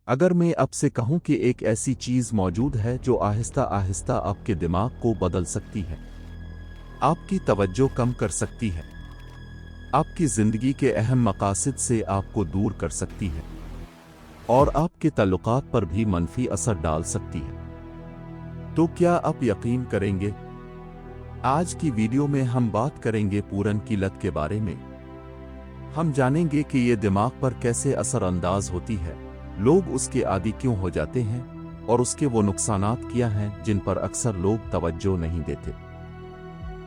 اگر میں اب سے کہوں کہ ایک ایسی چیز موجود ہے جو آہستہ آہستہ آپ کے دماغ کو بدل سکتی ہے، آپ کی توجہ کم کر سکتی ہے، آپ کی زندگی کے اہم مقاصد سے آپ کو دور کر سکتی ہے اور آپ کے تعلقات پر بھی منفی اثر ڈال سکتی ہے، تو کیا آپ یقین کریں گے؟ آج کی ویڈیو میں ہم بات کریں گے پورن کی لت کے بارے میں۔ ہم جانیں گے کہ یہ دماغ پر کیسے اثر انداز ہوتی ہے، لوگ اس کے عادی کیوں ہو جاتے ہیں، اور اس کے وہ نقصانات کیا ہیں جن پر اکثر لوگ توجہ نہیں دیتے۔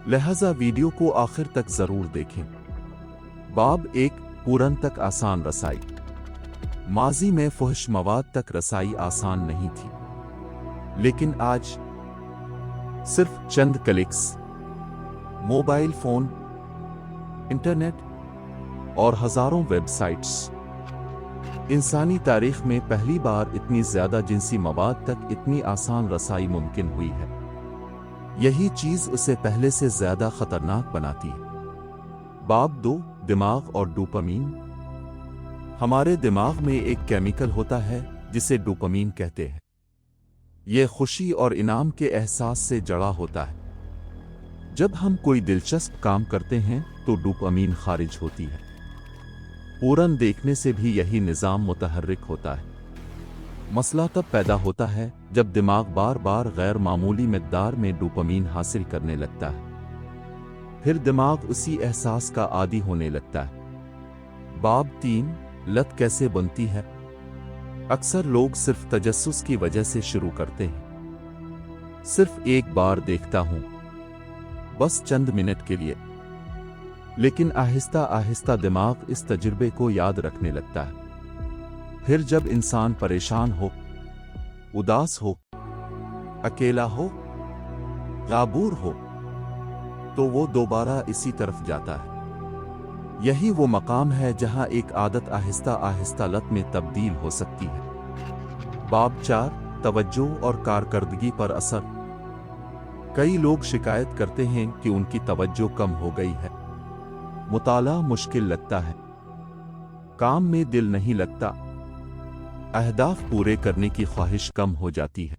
لہذا ویڈیو کو آخر تک ضرور دیکھیں۔ باب ایک، پورن تک آسان رسائی۔ ماضی میں فحش مواد تک رسائی آسان نہیں تھی، لیکن آج صرف چند کلکس، موبائل فون، انٹرنیٹ اور ہزاروں ویب سائٹس، انسانی تاریخ میں پہلی بار اتنی زیادہ جنسی مواد تک اتنی آسان رسائی ممکن ہوئی ہے۔ یہی چیز اسے پہلے سے زیادہ خطرناک بناتی ہے۔ باب دو، دماغ اور ڈوپامین۔ ہمارے دماغ میں ایک کیمیکل ہوتا ہے جسے ڈوپامین کہتے ہیں۔ یہ خوشی اور انعام کے احساس سے جڑا ہوتا ہے۔ جب ہم کوئی دلچسپ کام کرتے ہیں تو ڈوپامین خارج ہوتی ہے۔ پورن دیکھنے سے بھی یہی نظام متحرک ہوتا ہے۔ مسئلہ تب پیدا ہوتا ہے جب دماغ بار بار غیر معمولی مقدار میں ڈوپامین حاصل کرنے لگتا ہے، پھر دماغ اسی احساس کا عادی ہونے لگتا ہے۔ باب تین، لت کیسے بنتی ہے۔ اکثر لوگ صرف تجسس کی وجہ سے شروع کرتے ہیں۔ صرف ایک بار دیکھتا ہوں، بس چند منٹ کے لیے۔ لیکن آہستہ آہستہ دماغ اس تجربے کو یاد رکھنے لگتا ہے۔ پھر جب انسان پریشان ہو، اداس ہو، اکیلا ہو یا بور ہو، تو وہ دوبارہ اسی طرف جاتا ہے۔ یہی وہ مقام ہے جہاں ایک عادت آہستہ آہستہ لت میں تبدیل ہو سکتی ہے۔ باب چار، توجہ اور کارکردگی پر اثر۔ کئی لوگ شکایت کرتے ہیں کہ ان کی توجہ کم ہو گئی ہے، مطالعہ مشکل لگتا ہے، کام میں دل نہیں لگتا، اہداف پورے کرنے کی خواہش کم ہو جاتی ہے۔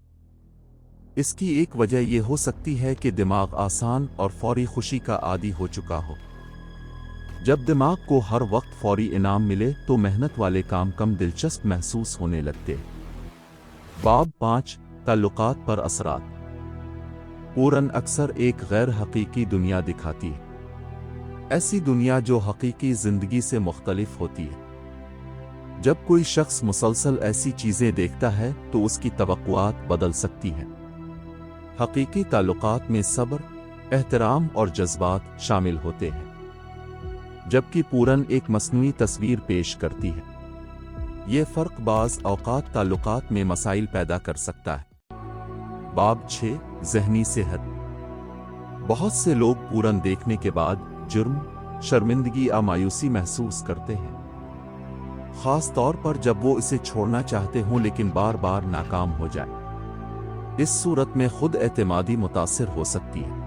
اس کی ایک وجہ یہ ہو سکتی ہے کہ دماغ آسان اور فوری خوشی کا عادی ہو چکا ہو۔ جب دماغ کو ہر وقت فوری انعام ملے تو محنت والے کام کم دلچسپ محسوس ہونے لگتے ہیں۔ باب پانچ، تعلقات پر اثرات۔ پورن اکثر ایک غیر حقیقی دنیا دکھاتی ہے، ایسی دنیا جو حقیقی زندگی سے مختلف ہوتی ہے۔ جب کوئی شخص مسلسل ایسی چیزیں دیکھتا ہے تو اس کی توقعات بدل سکتی ہیں۔ حقیقی تعلقات میں صبر، احترام اور جذبات شامل ہوتے ہیں، جبکہ پورن ایک مصنوعی تصویر پیش کرتی ہے۔ یہ فرق بعض اوقات تعلقات میں مسائل پیدا کر سکتا ہے۔ باب چھ، ذہنی صحت۔ بہت سے لوگ پورن دیکھنے کے بعد جرم، شرمندگی یا مایوسی محسوس کرتے ہیں، خاص طور پر جب وہ اسے چھوڑنا چاہتے ہوں لیکن بار بار ناکام ہو جائے۔ اس صورت میں خود اعتمادی متاثر ہو سکتی ہے،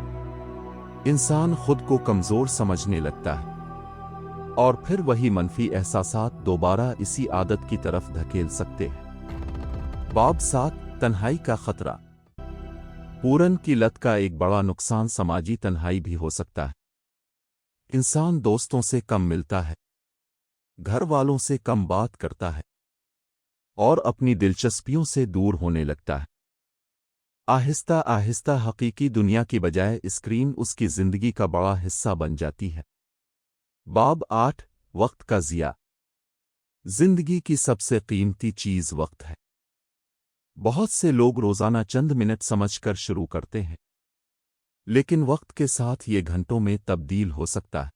انسان خود کو کمزور سمجھنے لگتا ہے، اور پھر وہی منفی احساسات دوبارہ اسی عادت کی طرف دھکیل سکتے ہیں۔ باب سات، تنہائی کا خطرہ۔ پورن کی لت کا ایک بڑا نقصان سماجی تنہائی بھی ہو سکتا ہے۔ انسان دوستوں سے کم ملتا ہے، گھر والوں سے کم بات کرتا ہے، اور اپنی دلچسپیوں سے دور ہونے لگتا ہے۔ آہستہ آہستہ حقیقی دنیا کی بجائے اسکرین اس کی زندگی کا بڑا حصہ بن جاتی ہے۔ باب آٹھ، وقت کا ضیاع۔ زندگی کی سب سے قیمتی چیز وقت ہے۔ بہت سے لوگ روزانہ چند منٹ سمجھ کر شروع کرتے ہیں، لیکن وقت کے ساتھ یہ گھنٹوں میں تبدیل ہو سکتا ہے۔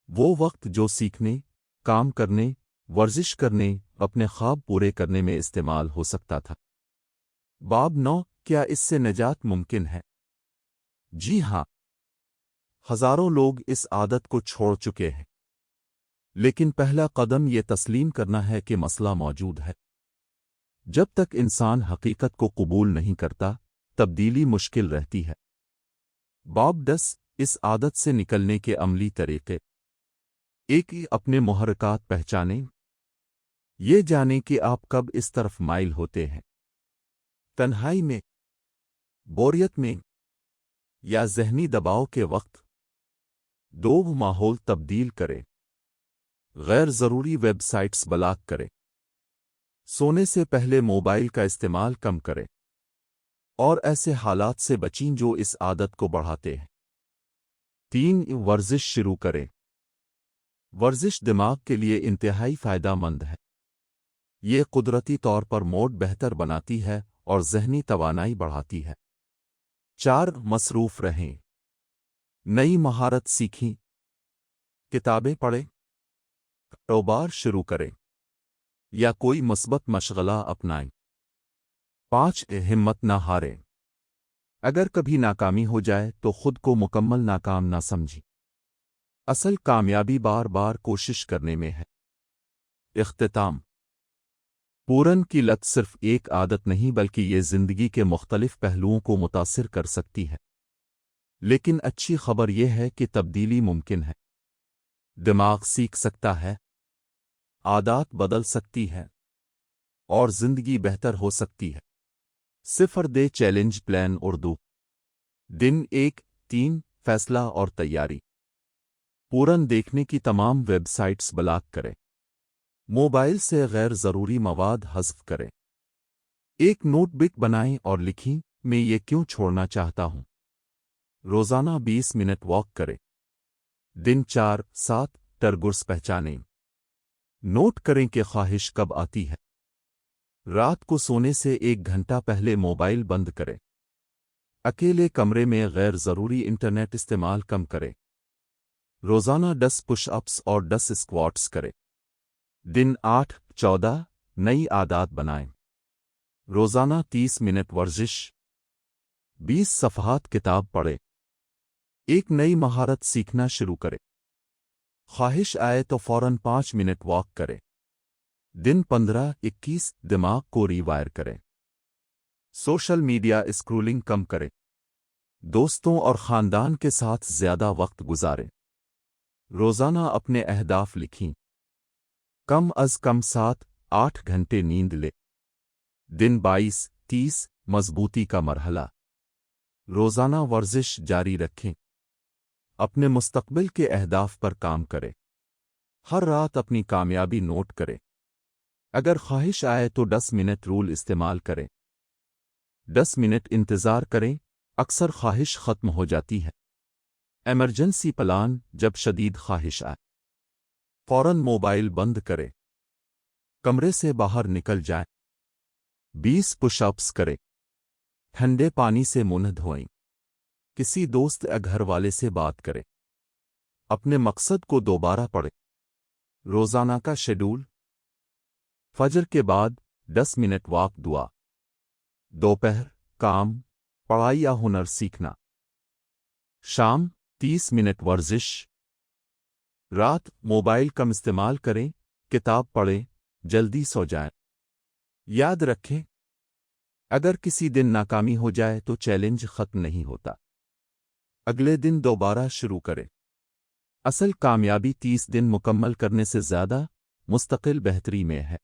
وہ وقت جو سیکھنے، کام کرنے، ورزش کرنے، اپنے خواب پورے کرنے میں استعمال ہو سکتا تھا۔ باب نو، کیا اس سے نجات ممکن ہے؟ جی ہاں، ہزاروں لوگ اس عادت کو چھوڑ چکے ہیں، لیکن پہلا قدم یہ تسلیم کرنا ہے کہ مسئلہ موجود ہے۔ جب تک انسان حقیقت کو قبول نہیں کرتا، تبدیلی مشکل رہتی ہے۔ باب 10، اس عادت سے نکلنے کے عملی طریقے۔ ایک، اپنے محرکات پہچانیں۔ یہ جانیں کہ آپ کب اس طرف مائل ہوتے ہیں، تنہائی میں، بوریت میں، یا ذہنی دباؤ کے وقت۔ دو ماحول تبدیل کریں۔ غیر ضروری ویب سائٹس بلاک کریں۔ سونے سے پہلے موبائل کا استعمال کم کریں، اور ایسے حالات سے بچیں جو اس عادت کو بڑھاتے ہیں۔ 3 ورزش شروع کریں۔ ورزش دماغ کے لیے انتہائی فائدہ مند ہے۔ یہ قدرتی طور پر موڈ بہتر بناتی ہے اور ذہنی توانائی بڑھاتی ہے۔ 4 مصروف رہیں۔ نئی مہارت سیکھیں، کتابیں پڑھیں، کاروبار شروع کریں، یا کوئی مثبت مشغلہ اپنائیں۔ 5 ہمت نہ ہاریں۔ اگر کبھی ناکامی ہو جائے تو خود کو مکمل ناکام نہ سمجھیں۔ اصل کامیابی بار بار کوشش کرنے میں ہے۔ اختتام۔ پورن کی لت صرف ایک عادت نہیں بلکہ یہ زندگی کے مختلف پہلوؤں کو متاثر کر سکتی ہے۔ لیکن اچھی خبر یہ ہے کہ تبدیلی ممکن ہے۔ دماغ سیکھ سکتا ہے، عادات بدل سکتی ہے، اور زندگی بہتر ہو سکتی ہے۔ 0 دے چیلنج پلان اردو۔ دن 1 3 فیصلہ اور تیاری۔ پورن دیکھنے کی تمام ویب سائٹس بلاک کریں۔ موبائل سے غیر ضروری مواد حذف کریں۔ ایک نوٹ بک بنائیں اور لکھیں، میں یہ کیوں چھوڑنا چاہتا ہوں۔ روزانہ 20 منٹ واک کریں۔ دن 4 7 ٹرگرز پہچانیں۔ نوٹ کریں کہ خواہش کب آتی ہے۔ رات کو سونے سے 1 گھنٹہ پہلے موبائل بند کریں۔ اکیلے کمرے میں غیر ضروری انٹرنیٹ استعمال کم کریں۔ روزانہ 10 پش اپس اور 10 اسکواٹس کریں۔ دن 8 14 نئی عادات بنائیں۔ روزانہ 30 منٹ ورزش۔ 20 صفحات کتاب پڑھیں۔ ایک نئی مہارت سیکھنا شروع کریں۔ خواہش آئے تو فوراً 5 منٹ واک کریں۔ دن 15 21 دماغ کو ری وائر کریں۔ سوشل میڈیا اسکرولنگ کم کریں۔ دوستوں اور خاندان کے ساتھ زیادہ وقت گزاریں۔ روزانہ اپنے اہداف لکھیں۔ کم از کم 7 8 گھنٹے نیند لیں۔ دن 22 30 مضبوطی کا مرحلہ۔ روزانہ ورزش جاری رکھیں۔ اپنے مستقبل کے اہداف پر کام کریں۔ ہر رات اپنی کامیابی نوٹ کریں۔ اگر خواہش آئے تو 10 منٹ رول استعمال کریں۔ 10 منٹ انتظار کریں، اکثر خواہش ختم ہو جاتی ہے۔ ایمرجنسی پلان، جب شدید خواہش آئے فوراً موبائل بند کریں۔ کمرے سے باہر نکل جائیں۔ 20 پش اپس کریں۔ ٹھنڈے پانی سے منہ دھوئیں۔ کسی دوست یا گھر والے سے بات کریں۔ اپنے مقصد کو دوبارہ پڑھیں۔ روزانہ کا شیڈول: فجر کے بعد 10 منٹ واک دعا۔ دوپہر کام، پڑھائی یا ہنر سیکھنا۔ شام 30 منٹ ورزش۔ رات موبائل کم استعمال کریں، کتاب پڑھیں، جلدی سو جائیں۔ یاد رکھیں، اگر کسی دن ناکامی ہو جائے تو چیلنج ختم نہیں ہوتا۔ اگلے دن دوبارہ شروع کریں۔ اصل کامیابی 30 دن مکمل کرنے سے زیادہ مستقل بہتری میں ہے۔